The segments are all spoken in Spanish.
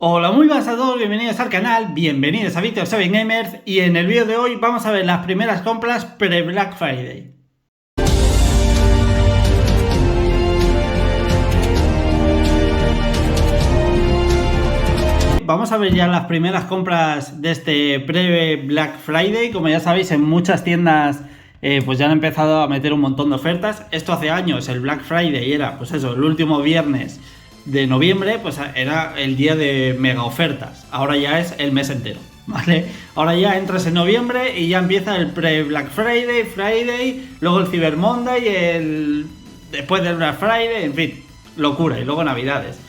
Hola, muy buenas a todos, bienvenidos al canal, bienvenidos a Víctor 7 Gamers y en el vídeo de hoy vamos a ver las primeras compras pre-Black Friday. Vamos a ver ya las primeras compras de este pre-Black Friday. Como ya sabéis, en muchas tiendas pues ya han empezado a meter un montón de ofertas. Esto hace años, el Black Friday era pues eso, el último viernes de noviembre, pues era el día de mega ofertas. Ahora ya es el mes entero, ¿vale? Ahora ya entras en noviembre y ya empieza el pre-Black Friday, luego el Cyber Monday, después del Black Friday, en fin, locura, y luego Navidades.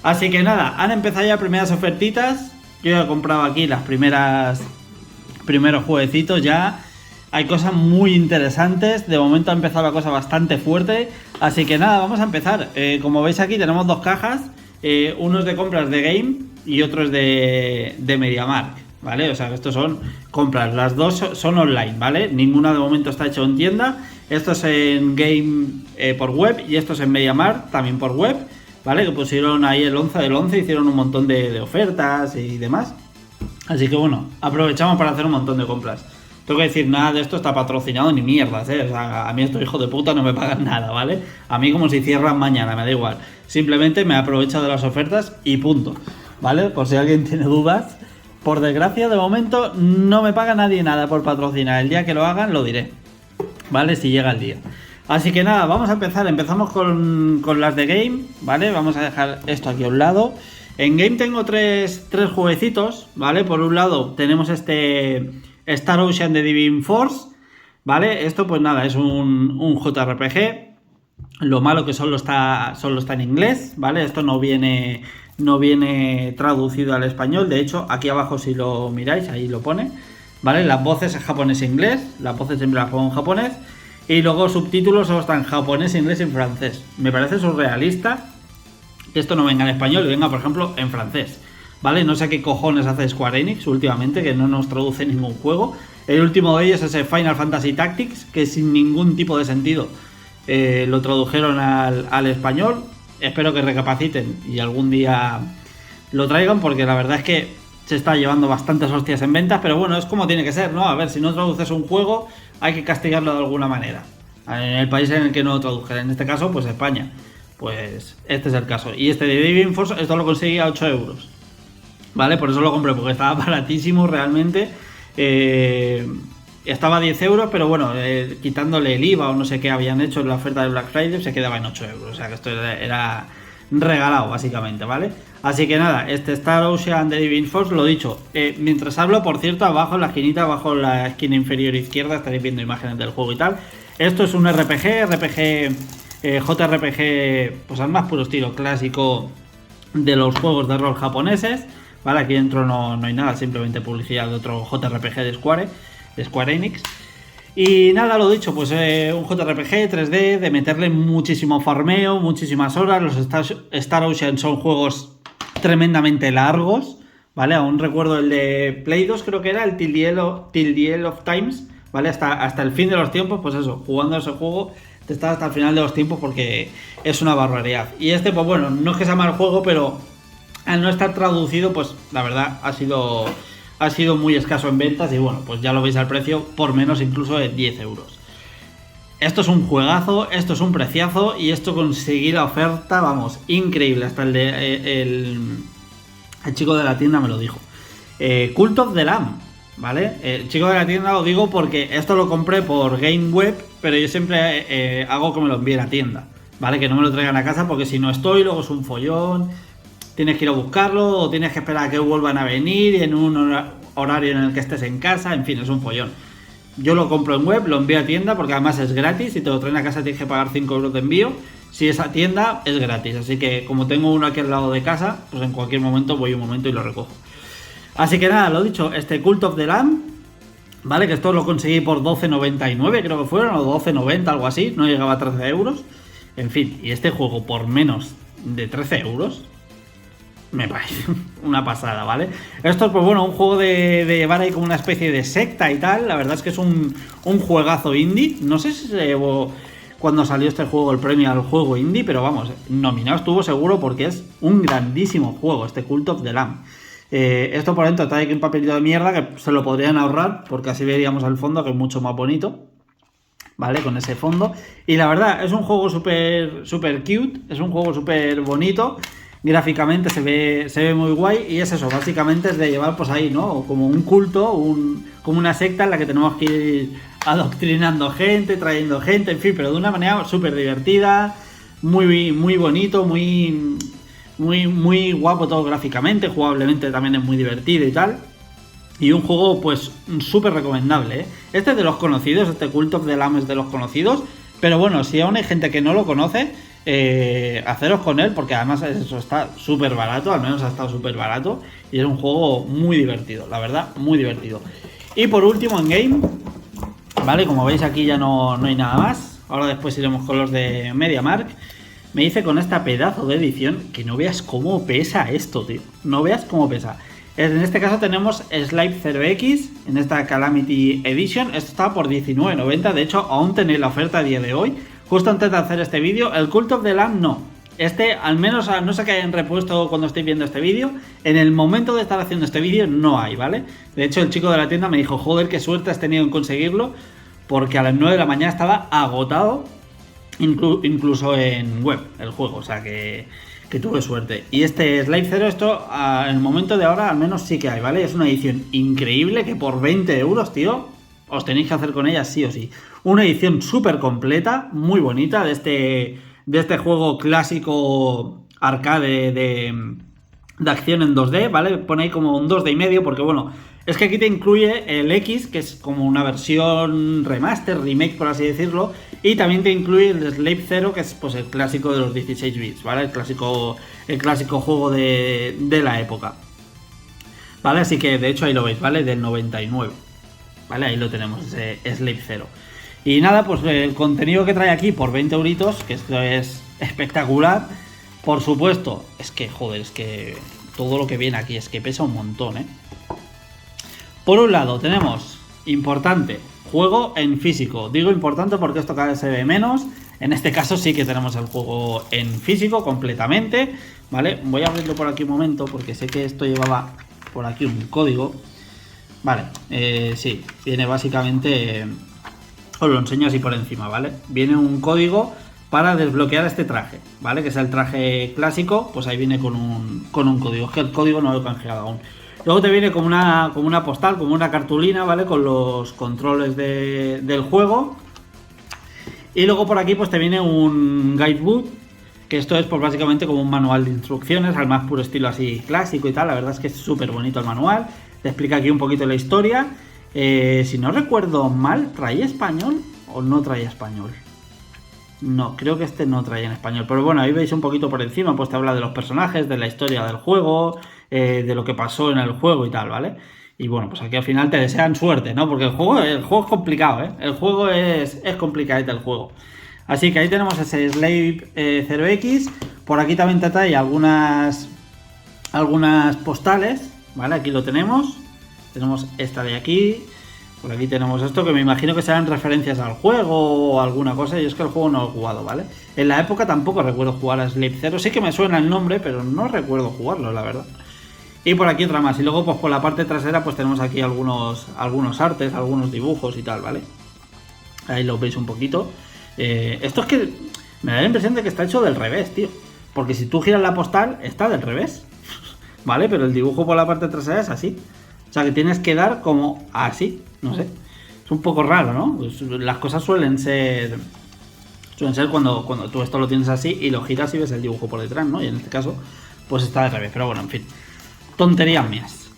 Así que nada, han empezado ya primeras ofertitas. Yo ya he comprado aquí las primeros jueguecitos ya. Hay cosas muy interesantes. De momento ha empezado la cosa bastante fuerte. Así que nada, vamos a empezar. Como veis aquí tenemos dos cajas. Uno es de compras de Game y otro es de MediaMarkt, ¿vale? O sea que estos son compras. Las dos son online, ¿vale? Ninguna de momento está hecho en tienda. Esto es en Game por web y esto es en MediaMarkt también por web, ¿vale? Que pusieron ahí el 11 del 11, hicieron un montón de ofertas y demás. Así que bueno, aprovechamos para hacer un montón de compras. Tengo que decir, nada de esto está patrocinado ni mierdas, ¿eh? O sea, a mí estos hijos de puta no me pagan nada, ¿vale? A mí como si cierran mañana, me da igual. Simplemente me aprovecho de las ofertas y punto, ¿vale? Por si alguien tiene dudas. Por desgracia, de momento no me paga nadie nada por patrocinar. El día que lo hagan lo diré, ¿vale? Si llega el día. Así que nada, vamos a empezar. Empezamos con las de Game, ¿vale? Vamos a dejar esto aquí a un lado. En Game tengo tres jueguecitos, ¿vale? Por un lado tenemos este Star Ocean de Divine Force, ¿vale? Esto pues nada, es un JRPG. Lo malo que solo está en inglés, ¿vale? Esto no viene traducido al español. De hecho, aquí abajo si lo miráis, ahí lo pone, ¿vale? Las voces en japonés e inglés, las voces siempre las pongo en japonés. Y luego subtítulos solo están en japonés, inglés y en francés. Me parece surrealista que esto no venga en español y venga, por ejemplo, en francés, ¿vale? No sé qué cojones hace Square Enix últimamente, que no nos traduce ningún juego. El último de ellos es el Final Fantasy Tactics, que sin ningún tipo de sentido lo tradujeron al español. Espero que recapaciten y algún día lo traigan, porque la verdad es que se está llevando bastantes hostias en ventas, pero bueno, es como tiene que ser, ¿no? A ver, si no traduces un juego, hay que castigarlo de alguna manera. En el país en el que no lo tradujera, en este caso, pues España. Pues este es el caso. Y este de Divine Force, esto lo conseguí a 8 euros. ¿Vale? Por eso lo compré, porque estaba baratísimo realmente. Estaba a 10 euros, pero bueno, quitándole el IVA o no sé qué habían hecho en la oferta de Black Friday, se quedaba en 8 euros. O sea que esto era regalado, básicamente, ¿vale? Así que nada, este Star Ocean de Divine Force, lo dicho, mientras hablo, por cierto, abajo en la esquinita, abajo en la esquina inferior izquierda, estaréis viendo imágenes del juego y tal. Esto es un JRPG, pues al más puro estilo clásico de los juegos de rol japoneses, ¿vale? Aquí dentro no hay nada, simplemente publicidad de otro JRPG de Square Enix. Y nada, lo dicho, pues un JRPG 3D de meterle muchísimo farmeo, muchísimas horas. Los Star Ocean son juegos tremendamente largos, ¿vale? Aún recuerdo el de Play 2, creo que era el Till the End of Times, ¿vale? Hasta el fin de los tiempos, pues eso, jugando ese juego te estás hasta el final de los tiempos porque es una barbaridad. Y este, pues bueno, no es que sea mal juego, pero al no estar traducido, pues la verdad ha sido muy escaso en ventas y bueno, pues ya lo veis al precio, por menos incluso de 10 euros. Esto es un juegazo, esto es un preciazo y esto conseguí la oferta, vamos, increíble. Hasta el chico de la tienda me lo dijo. Cult of the Lamb, ¿vale? El chico de la tienda lo digo porque esto lo compré por Game Web, pero yo siempre hago que me lo envíen a tienda, ¿vale? Que no me lo traigan a casa porque si no estoy, luego es un follón. Tienes que ir a buscarlo o tienes que esperar a que vuelvan a venir en un horario en el que estés en casa, en fin, es un follón. Yo lo compro en web, lo envío a tienda porque además es gratis. Si te lo traen a casa tienes que pagar 5 euros de envío. Si es a tienda es gratis, así que como tengo uno aquí al lado de casa, pues en cualquier momento voy un momento y lo recojo. Así que nada, lo dicho, este Cult of the Lamb, ¿vale? Que esto lo conseguí por 12,99 creo que fueron, o 12,90, algo así, no llegaba a 13 euros. En fin, y este juego por menos de 13 euros... me parece una pasada, ¿vale? Esto es, pues bueno, un juego de llevar ahí como una especie de secta y tal. La verdad es que es un juegazo indie. No sé si se llevó cuando salió este juego el premio al juego indie, pero vamos, nominado estuvo seguro porque es un grandísimo juego, este Cult of the Lamb. Esto por dentro trae aquí un papelito de mierda que se lo podrían ahorrar porque así veríamos el fondo, que es mucho más bonito, ¿vale? Con ese fondo. Y la verdad, es un juego súper cute, es un juego súper bonito. Gráficamente se ve muy guay y es eso, básicamente es de llevar pues ahí, ¿no? Como un culto, como una secta en la que tenemos que ir adoctrinando gente, trayendo gente, en fin, pero de una manera súper divertida, muy bonito, muy guapo todo gráficamente, jugablemente también es muy divertido y tal. Y un juego pues súper recomendable, ¿eh? Este es de los conocidos, este Cult of the Lamb es de los conocidos, pero bueno, si aún hay gente que no lo conoce, haceros con él, porque además eso está súper barato, al menos ha estado súper barato, y es un juego muy divertido, la verdad, muy divertido. Y por último en game, vale, como veis aquí ya no hay nada más, ahora después iremos con los de MediaMarkt. Me dice con esta pedazo de edición que no veas cómo pesa esto, tío, no veas cómo pesa. En este caso tenemos Slime 0X, en esta Calamity Edition, esto está por 19,90, de hecho aún tenéis la oferta a día de hoy. Justo antes de hacer este vídeo, el Cult of the Lamb no. Este, al menos, no sé qué hayan repuesto cuando estéis viendo este vídeo. En el momento de estar haciendo este vídeo no hay, ¿vale? De hecho, el chico de la tienda me dijo, joder, qué suerte has tenido en conseguirlo, porque a las 9 de la mañana estaba agotado, incluso en web, el juego, o sea que tuve suerte. Y este Slime 0, esto, en el momento de ahora, al menos sí que hay, ¿vale? Es una edición increíble que por 20 euros, tío, os tenéis que hacer con ella sí o sí. Una edición súper completa, muy bonita, de este juego clásico arcade de acción en 2D, ¿vale? Pone ahí como un 2D y medio, porque bueno, es que aquí te incluye el X, que es como una versión remaster, remake por así decirlo, y también te incluye el Slave 0, que es pues el clásico de los 16 bits, ¿vale? El clásico juego de la época, ¿vale? Así que de hecho ahí lo veis, ¿vale? Del 99. ¿Vale? Ahí lo tenemos, ese Slave 0. Y nada, pues el contenido que trae aquí por 20 euritos, que esto es espectacular. Por supuesto, es que, joder, es que todo lo que viene aquí es que pesa un montón, ¿eh? Por un lado tenemos, importante, juego en físico. Digo importante porque esto cada vez se ve menos. En este caso sí que tenemos el juego en físico completamente, ¿vale? Voy a abrirlo por aquí un momento porque sé que esto llevaba por aquí un código. Vale, sí, viene básicamente, os lo enseño así por encima, ¿vale? Viene un código para desbloquear este traje, ¿vale? Que es el traje clásico, pues ahí viene con un código, es que el código no lo he canjeado aún. Luego te viene como una postal, como una cartulina, ¿vale? Con los controles del juego. Y luego por aquí pues te viene un guidebook, que esto es pues básicamente como un manual de instrucciones, al más puro estilo así clásico y tal, la verdad es que es súper bonito el manual. Te explica aquí un poquito la historia. Si no recuerdo mal, ¿traía español o no traía español? No, creo que este no traía en español. Pero bueno, ahí veis un poquito por encima, pues te habla de los personajes, de la historia del juego, de lo que pasó en el juego y tal, ¿vale? Y bueno, pues aquí al final te desean suerte, ¿no? Porque el juego es complicado, ¿eh? El juego es complicadito el juego. Así que ahí tenemos ese Slave 0X. Por aquí también te trae algunas postales, ¿vale? Aquí lo tenemos. Tenemos esta de aquí. Por aquí tenemos esto, que me imagino que serán referencias al juego o alguna cosa. Y es que el juego no lo he jugado, ¿vale? En la época tampoco recuerdo jugar a Slave 0. Sí que me suena el nombre, pero no recuerdo jugarlo, la verdad. Y por aquí otra más. Y luego, pues por la parte trasera, pues tenemos aquí algunos artes, algunos dibujos y tal, ¿vale? Ahí lo veis un poquito. Esto es que me da la impresión de que está hecho del revés, tío. Porque si tú giras la postal, está del revés. ¿Vale? Pero el dibujo por la parte trasera es así. O sea que tienes que dar como así. No sé. Es un poco raro, ¿no? Pues las cosas suelen ser cuando tú esto lo tienes así y lo giras y ves el dibujo por detrás, ¿no? Y en este caso, pues está del revés. Pero bueno, en fin. Tonterías mías.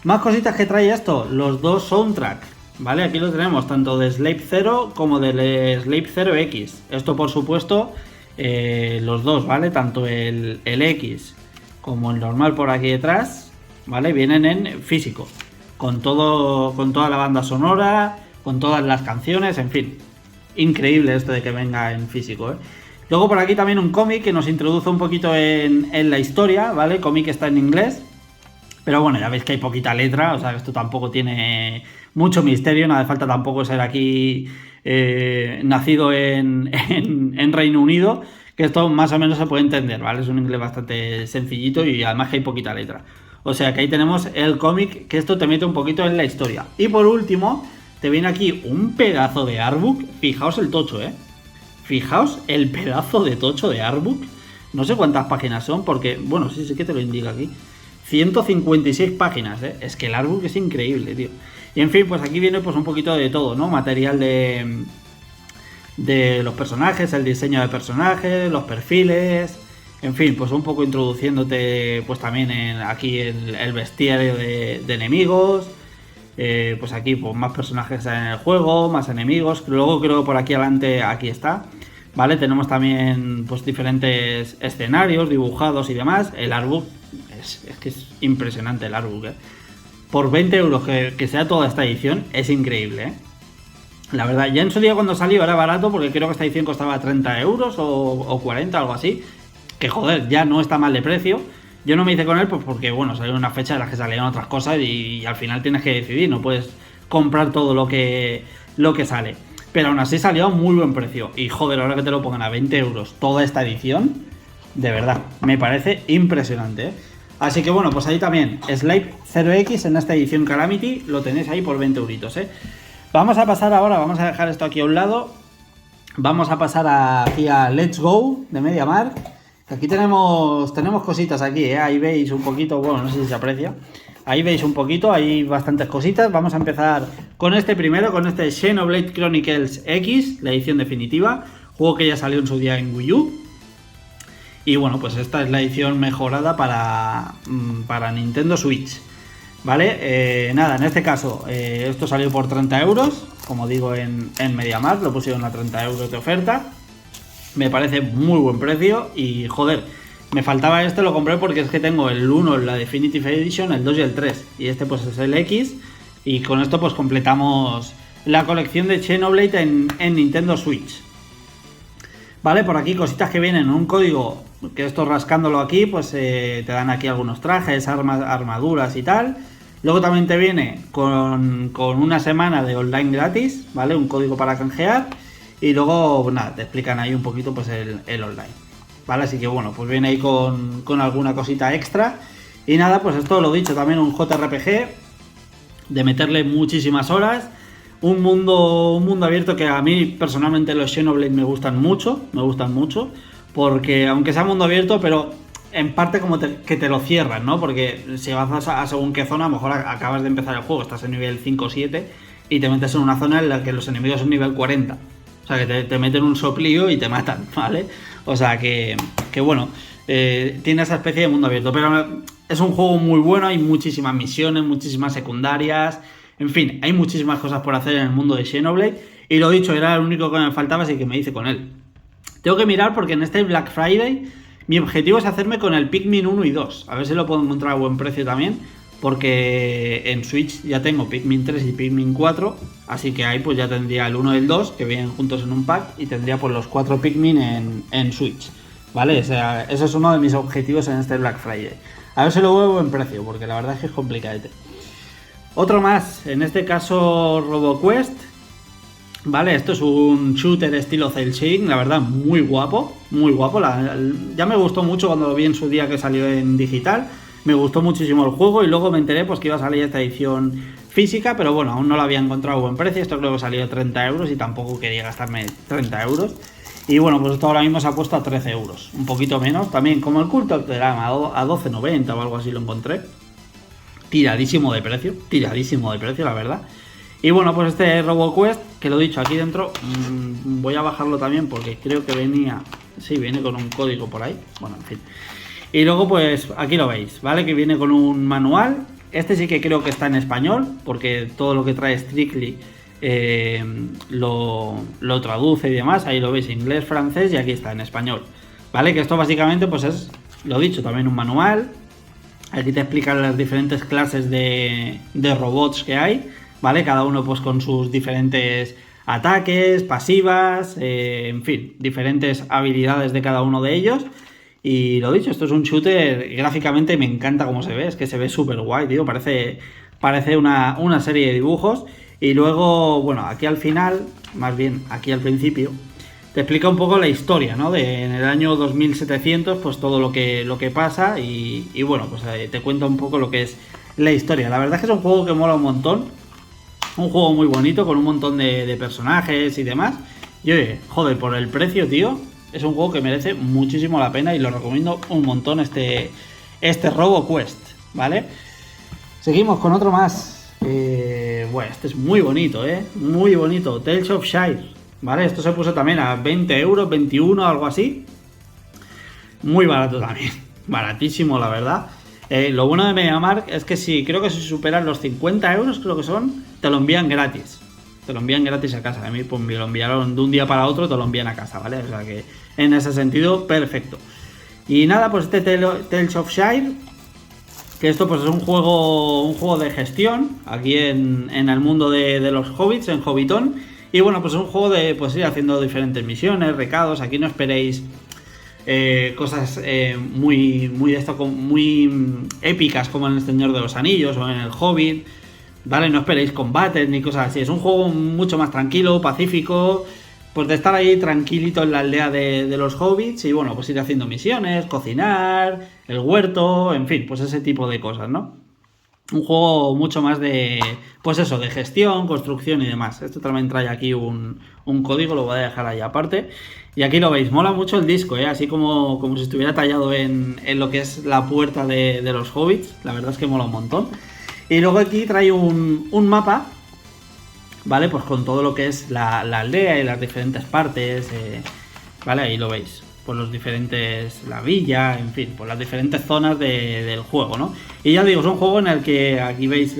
Más cositas que trae esto. Los dos soundtrack. ¿Vale? Aquí lo tenemos tanto de Slave 0 como del Slave 0X. Esto por supuesto, los dos, ¿vale? Tanto el X como el normal por aquí detrás, ¿vale? Vienen en físico. Con toda la banda sonora, con todas las canciones, en fin. Increíble esto de que venga en físico, ¿eh? Luego por aquí también un cómic que nos introduce un poquito en la historia, ¿vale? El cómic está en inglés. Pero bueno, ya veis que hay poquita letra, o sea que esto tampoco tiene mucho misterio, no hace falta tampoco ser aquí nacido en Reino Unido, que esto más o menos se puede entender, ¿vale? Es un inglés bastante sencillito y además que hay poquita letra. O sea que ahí tenemos el cómic, que esto te mete un poquito en la historia. Y por último, te viene aquí un pedazo de artbook. Fijaos el tocho, Fijaos el pedazo de tocho de artbook. No sé cuántas páginas son, porque, bueno, sí que te lo indica aquí. 156 páginas, Es que el artbook es increíble, tío. Y en fin, pues aquí viene pues un poquito de todo, ¿no? Material de los personajes, el diseño de personajes, los perfiles, en fin, pues un poco introduciéndote pues también aquí el bestiario de enemigos, pues aquí pues más personajes en el juego, más enemigos, luego creo que por aquí adelante, aquí está, ¿vale? Tenemos también pues diferentes escenarios dibujados y demás. El artbook, es que es impresionante el artbook, Por 20 euros que sea toda esta edición, es increíble, La verdad, ya en su día cuando salió era barato, porque creo que esta edición costaba 30 euros o 40, algo así. Que joder, ya no está mal de precio. Yo no me hice con él pues porque, bueno, salió una fecha en la que salían otras cosas y al final tienes que decidir, no puedes comprar todo lo que sale. Pero aún así salió a muy buen precio. Y joder, ahora que te lo pongan a 20 euros toda esta edición, de verdad, me parece impresionante, Así que bueno, pues ahí también, Slave 0X en esta edición Calamity, lo tenéis ahí por 20 euritos, Vamos a pasar ahora, vamos a dejar esto aquí a un lado. Vamos a pasar aquí a Let's Go de MediaMarkt. Aquí tenemos cositas aquí, Ahí veis un poquito, bueno, no sé si se aprecia. Ahí veis un poquito, hay bastantes cositas. Vamos a empezar con este primero, con este Xenoblade Chronicles X, la edición definitiva. Juego que ya salió en su día en Wii U. Y bueno, pues esta es la edición mejorada para Nintendo Switch. ¿Vale? Nada, en este caso, esto salió por 30 euros, como digo, en MediaMarkt, lo pusieron a 30 euros de oferta. Me parece muy buen precio y, joder, me faltaba este, lo compré porque es que tengo el 1, la Definitive Edition, el 2 y el 3. Y este pues es el X y con esto pues completamos la colección de Xenoblade en Nintendo Switch. Vale, por aquí cositas que vienen, un código, que esto rascándolo aquí, pues te dan aquí algunos trajes, armaduras y tal. Luego también te viene con una semana de online gratis, ¿vale? Un código para canjear. Y luego, nada, te explican ahí un poquito pues el online, ¿vale? Así que bueno, pues viene ahí con alguna cosita extra. Y nada, pues esto lo dicho, también un JRPG de meterle muchísimas horas. Un mundo abierto que a mí personalmente los Xenoblade me gustan mucho, porque aunque sea mundo abierto, pero en parte como que te lo cierran, ¿no? Porque si vas a según qué zona, a lo mejor acabas de empezar el juego, estás en nivel 5 o 7 y te metes en una zona en la que los enemigos son nivel 40. O sea, que te meten un soplío y te matan, ¿vale? O sea, que bueno, tiene esa especie de mundo abierto. Pero es un juego muy bueno, hay muchísimas misiones, muchísimas secundarias. En fin, hay muchísimas cosas por hacer en el mundo de Xenoblade. Y lo dicho, era el único que me faltaba, así que me hice con él. Tengo que mirar porque en este Black Friday mi objetivo es hacerme con el Pikmin 1 y 2. A ver si lo puedo encontrar a buen precio también. Porque en Switch ya tengo Pikmin 3 y Pikmin 4. Así que ahí pues ya tendría el 1 y el 2 que vienen juntos en un pack. Y tendría pues los 4 Pikmin en Switch. ¿Vale? O sea, eso es uno de mis objetivos en este Black Friday. A ver si lo veo a buen precio, porque la verdad es que es complicadete. Otro más, en este caso RoboQuest. Vale, esto es un shooter estilo cel shading, la verdad muy guapo, ya me gustó mucho cuando lo vi en su día que salió en digital, me gustó muchísimo el juego y luego me enteré pues que iba a salir esta edición física, pero bueno, aún no la había encontrado a buen precio, esto creo que salió a 30 euros y tampoco quería gastarme 30 euros. Y bueno, pues esto ahora mismo se ha puesto a 13 euros, un poquito menos, también como el Cult of the Lamb a 12,90 o algo así lo encontré. Tiradísimo de precio, la verdad. Y bueno, pues este RoboQuest, que lo he dicho aquí dentro, voy a bajarlo también porque creo que venía, sí, viene con un código por ahí, bueno, en fin. Y luego pues aquí lo veis, ¿vale? Que viene con un manual, este sí que creo que está en español, porque todo lo que trae Strictly lo traduce y demás, ahí lo veis, inglés, francés y aquí está en español, ¿vale? Que esto básicamente pues es, lo dicho, también un manual. Aquí te explican las diferentes clases de robots que hay, ¿vale? Cada uno pues con sus diferentes ataques, pasivas, en fin, diferentes habilidades de cada uno de ellos. Y lo dicho, esto es un shooter, gráficamente me encanta cómo se ve, es que se ve súper guay, tío, parece una serie de dibujos. Y luego, bueno, aquí al final, más bien aquí al principio, te explica un poco la historia, ¿no? En el año 2700, pues todo lo que pasa y bueno, pues te cuenta un poco lo que es la historia. La verdad es que es un juego que mola un montón, un juego muy bonito con un montón de personajes y demás. Y oye, joder, por el precio, tío, es un juego que merece muchísimo la pena y lo recomiendo un montón este RoboQuest, ¿vale? Seguimos con otro más. Bueno, este es muy bonito, muy bonito. Tales of Shire. ¿Vale? Esto se puso también a 20 euros, 21, algo así. Muy barato también. Baratísimo, la verdad. Lo bueno de MediaMarkt es que creo que si superan los 50 euros, creo que son, te lo envían gratis. Te lo envían gratis a casa. A mí pues, me lo enviaron de un día para otro, te lo envían a casa, ¿vale? O sea que en ese sentido, perfecto. Y nada, pues este Tales of Shire, que esto pues es un juego de gestión, aquí en el mundo de los hobbits, en Hobbiton. Y bueno, pues es un juego de pues ir haciendo diferentes misiones, recados. Aquí no esperéis cosas muy épicas como en El Señor de los Anillos o en El Hobbit, ¿vale? No esperéis combates ni cosas así. Es un juego mucho más tranquilo, pacífico, pues de estar ahí tranquilito en la aldea de los hobbits y bueno, pues ir haciendo misiones, cocinar, el huerto, en fin, pues ese tipo de cosas, ¿no? Un juego mucho más de, pues eso, de gestión, construcción y demás. Esto también trae aquí un código, lo voy a dejar ahí aparte. Y aquí lo veis, mola mucho el disco, así como si estuviera tallado en lo que es la puerta de los hobbits. La verdad es que mola un montón. Y luego aquí trae un mapa, ¿vale? Pues con todo lo que es la aldea y las diferentes partes, ¿vale? Ahí lo veis. Pues los diferentes, la villa, en fin, pues las diferentes zonas del juego, ¿no? Y ya digo, es un juego en el que aquí veis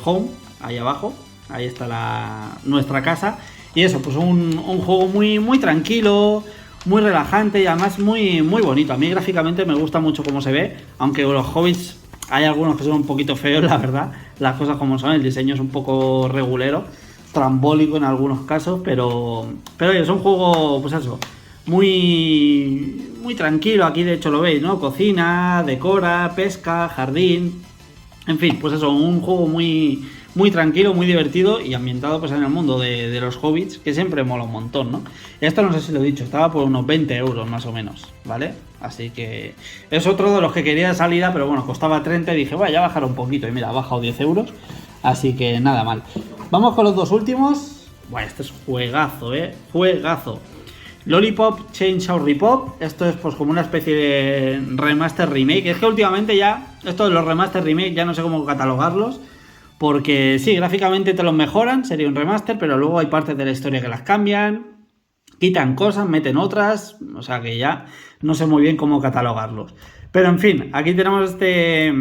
Home, ahí abajo, ahí está nuestra casa. Y eso, pues un juego muy tranquilo, muy relajante y además muy bonito. A mí gráficamente me gusta mucho cómo se ve, aunque los hobbits hay algunos que son un poquito feos, la verdad. Las cosas como son, el diseño es un poco regulero, trambólico en algunos casos, pero oye, es un juego, pues eso, muy tranquilo. Aquí de hecho lo veis, ¿no? Cocina, decora, pesca, jardín, en fin, pues eso, un juego muy tranquilo, muy divertido y ambientado pues en el mundo de los hobbits, que siempre mola un montón, ¿no? Esto no sé si lo he dicho, estaba por unos 20 euros más o menos, ¿vale? Así que es otro de los que quería de salida, pero bueno, costaba 30 y dije, voy a bajar un poquito y mira, ha bajado 10 euros, así que nada mal. Vamos con los dos últimos. Bueno, este es juegazo, juegazo. Lollipop Chainsaw Repop. Esto es pues como una especie de remaster remake. Es que últimamente ya, esto de los remaster remake ya no sé cómo catalogarlos, porque sí, gráficamente te los mejoran, sería un remaster, pero luego hay partes de la historia que las cambian, quitan cosas, meten otras, o sea que ya no sé muy bien cómo catalogarlos. Pero en fin, aquí tenemos este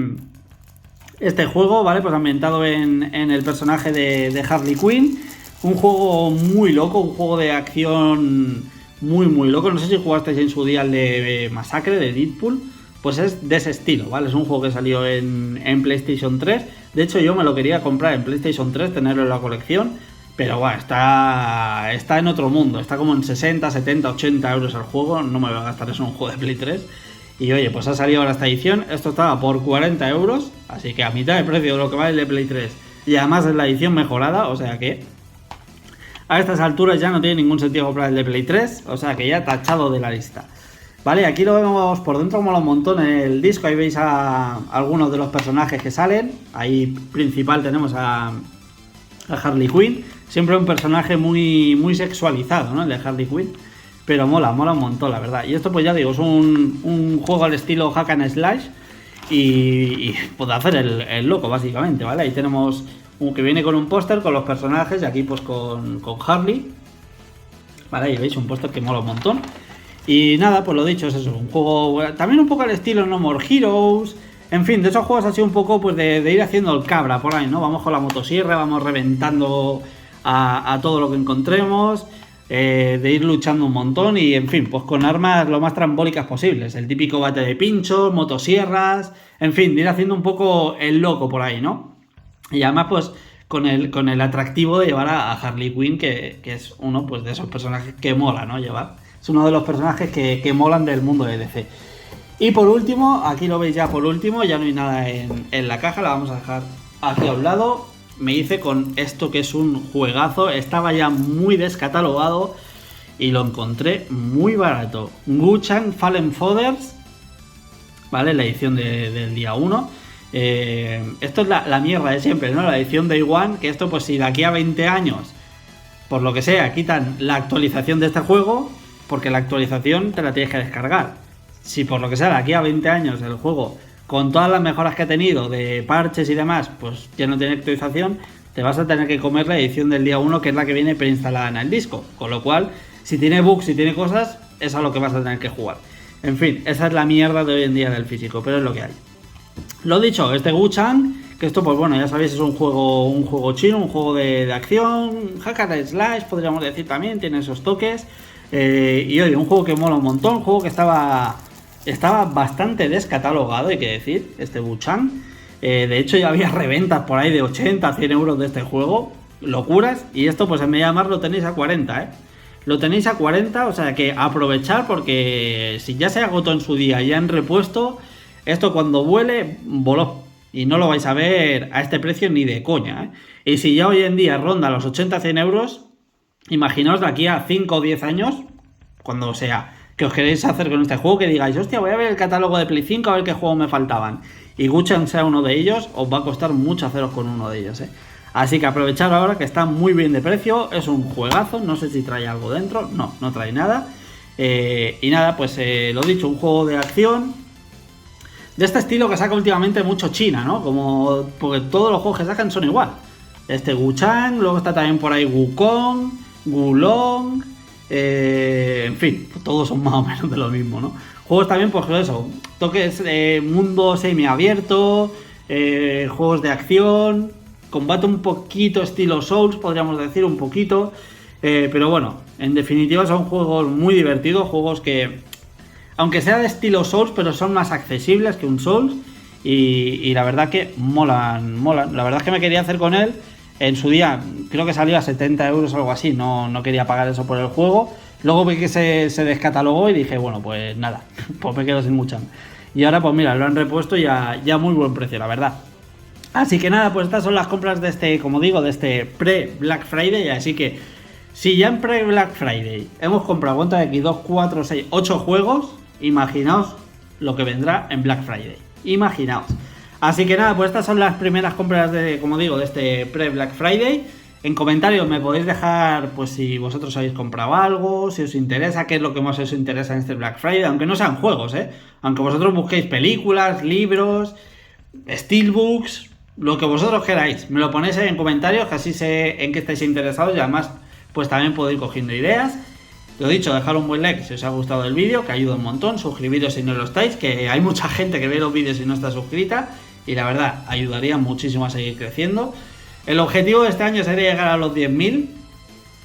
juego, ¿vale? Pues ambientado en el personaje de Harley Quinn. Un juego muy loco, un juego de acción muy loco. No sé si jugasteis en su día el de Masacre, de Deadpool. Pues es de ese estilo, ¿vale? Es un juego que salió en PlayStation 3. De hecho, yo me lo quería comprar en PlayStation 3, tenerlo en la colección. Pero bueno, está en otro mundo. Está como en 60, 70, 80 euros el juego. No me voy a gastar eso en un juego de Play 3. Y oye, pues ha salido ahora esta edición. Esto estaba por 40 euros. Así que a mitad de precio de lo que vale el de Play 3. Y además es la edición mejorada. O sea que a estas alturas ya no tiene ningún sentido comprar el de Play 3. O sea que ya tachado de la lista. Vale, aquí lo vemos por dentro, mola un montón el disco. Ahí veis a algunos de los personajes que salen. Ahí principal tenemos a Harley Quinn. Siempre un personaje muy sexualizado, ¿no? El de Harley Quinn. Pero mola un montón, la verdad. Y esto pues ya digo, es un juego al estilo hack and slash. Y puede hacer el loco, básicamente, ¿vale? Ahí tenemos un que viene con un póster con los personajes. Y aquí pues con Harley. Vale, ahí veis un póster que mola un montón. Y nada, pues lo dicho, es eso, un juego también un poco al estilo No More Heroes. En fin, de esos juegos ha sido un poco pues de ir haciendo el cabra por ahí, ¿no? Vamos con la motosierra, vamos reventando a todo lo que encontremos, de ir luchando un montón y en fin, pues con armas lo más trambólicas posibles. El típico bate de pinchos, motosierras, en fin, de ir haciendo un poco el loco por ahí, ¿no? Y además pues con el atractivo de llevar a Harley Quinn, que es uno pues de esos personajes que mola, ¿no? Llevar. Es uno de los personajes que molan del mundo de DC. Y por último, aquí lo veis ya por último, ya no hay nada en la caja, la vamos a dejar aquí a un lado. Me hice con esto que es un juegazo, estaba ya muy descatalogado y lo encontré muy barato. Guchan Fallen Fodders, ¿vale? La edición del día 1. Esto es la mierda de siempre, ¿no? La edición Day One, que esto pues si de aquí a 20 años, por lo que sea, quitan la actualización de este juego, porque la actualización te la tienes que descargar. Si por lo que sea de aquí a 20 años el juego, con todas las mejoras que ha tenido de parches y demás, pues ya no tiene actualización, te vas a tener que comer la edición del día 1, que es la que viene preinstalada en el disco. Con lo cual, si tiene bugs, si tiene cosas, es a lo que vas a tener que jugar. En fin, esa es la mierda de hoy en día del físico, pero es lo que hay. Lo dicho, este Guchan, que esto pues bueno, ya sabéis, es un juego chino, un juego de acción, hack and slash, podríamos decir también, tiene esos toques. Y oye, un juego que mola un montón, un juego que estaba bastante descatalogado, hay que decir, este Guchan. De hecho ya había reventas por ahí de 80, 100 euros de este juego, locuras, y esto pues en MediaMarkt lo tenéis a 40, Lo tenéis a 40, o sea que aprovechar, porque si ya se agotó en su día y ya han repuesto, esto cuando vuele, voló. Y no lo vais a ver a este precio ni de coña, Y si ya hoy en día ronda los 80-100 euros, imaginaos de aquí a 5 o 10 años, cuando sea, que os queréis hacer con este juego, que digáis, hostia, voy a ver el catálogo de Play 5 a ver qué juegos me faltaban. Y Guchan sea uno de ellos, os va a costar mucho haceros con uno de ellos, Así que aprovechad ahora que está muy bien de precio, es un juegazo, no sé si trae algo dentro, no trae nada. Y nada, pues lo dicho, un juego de acción de este estilo que saca últimamente mucho China, ¿no? Como porque todos los juegos que sacan son igual. Este Guchan, luego está también por ahí Wukong, Wulong, en fin, todos son más o menos de lo mismo, ¿no? Juegos también, pues eso, toques mundo semiabierto, juegos de acción, combate un poquito estilo Souls, podríamos decir, un poquito, pero bueno, en definitiva son juegos muy divertidos, juegos que, aunque sea de estilo Souls, pero son más accesibles que un Souls, y la verdad que molan. La verdad es que me quería hacer con él. En su día creo que salió a 70 euros o algo así, no quería pagar eso por el juego. Luego vi que se descatalogó y dije, bueno, pues nada, pues me quedo sin mucha. Y ahora pues mira, lo han repuesto ya muy buen precio, la verdad. Así que nada, pues estas son las compras de este, como digo, de este pre-Black Friday. Así que si ya en pre-Black Friday hemos comprado, cuenta de aquí, 2, 4, 6, 8 juegos, imaginaos lo que vendrá en Black Friday. Imaginaos. Así que nada, pues estas son las primeras compras de, como digo, de este pre-Black Friday. En comentarios me podéis dejar, pues si vosotros habéis comprado algo, si os interesa, qué es lo que más os interesa en este Black Friday, aunque no sean juegos, aunque vosotros busquéis películas, libros, steelbooks, lo que vosotros queráis. Me lo ponéis ahí en comentarios, que así sé en qué estáis interesados y además pues también puedo ir cogiendo ideas. Lo dicho, dejar un buen like si os ha gustado el vídeo, que ayuda un montón. Suscribiros si no lo estáis, que hay mucha gente que ve los vídeos y no está suscrita. Y la verdad, ayudaría muchísimo a seguir creciendo. El objetivo de este año sería llegar a los 10.000,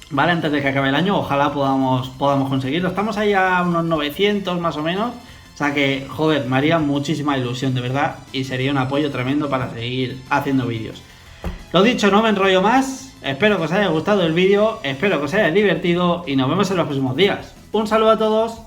¿vale? Antes de que acabe el año, ojalá podamos conseguirlo. Estamos ahí a unos 900 más o menos. O sea que, joder, me haría muchísima ilusión, de verdad. Y sería un apoyo tremendo para seguir haciendo vídeos. Lo dicho, no me enrollo más. Espero que os haya gustado el vídeo, espero que os haya divertido y nos vemos en los próximos días. Un saludo a todos.